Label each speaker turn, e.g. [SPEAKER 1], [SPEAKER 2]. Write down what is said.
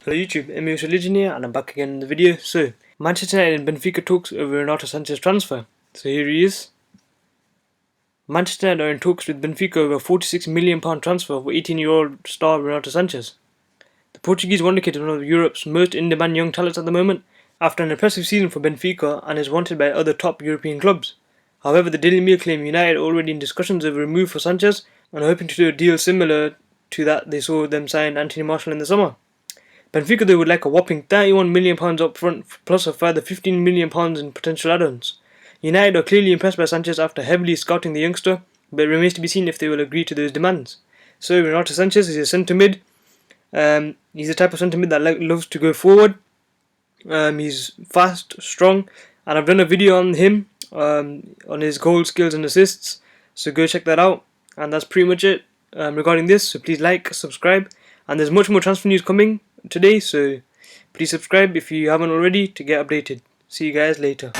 [SPEAKER 1] Hello YouTube, MS Religion here, and I'm back again in the video. So, Manchester United and Benfica talks over Renato Sanches transfer. So here he is. Manchester United are in talks with Benfica over a £46 million transfer for 18-year-old star Renato Sanches. The Portuguese wonder kid is one of Europe's most in-demand young talents at the moment, after an impressive season for Benfica, and is wanted by other top European clubs. However, the Daily Mail claim United are already in discussions over a move for Sanches, and are hoping to do a deal similar to that they saw them sign Anthony Martial in the summer. Benfica though would like a whopping £31 million up front, plus a further £15 million in potential add-ons. United are clearly impressed by Sanches after heavily scouting the youngster, but it remains to be seen if they will agree to those demands. So Renato Sanches is a centre mid. He's the type of centre mid that loves to go forward. He's fast, strong, and I've done a video on him, on his goal, skills and assists, so go check that out. And that's pretty much it regarding this, so please like, subscribe, and there's much more transfer news coming today, so please subscribe if you haven't already to get updated. See you guys later.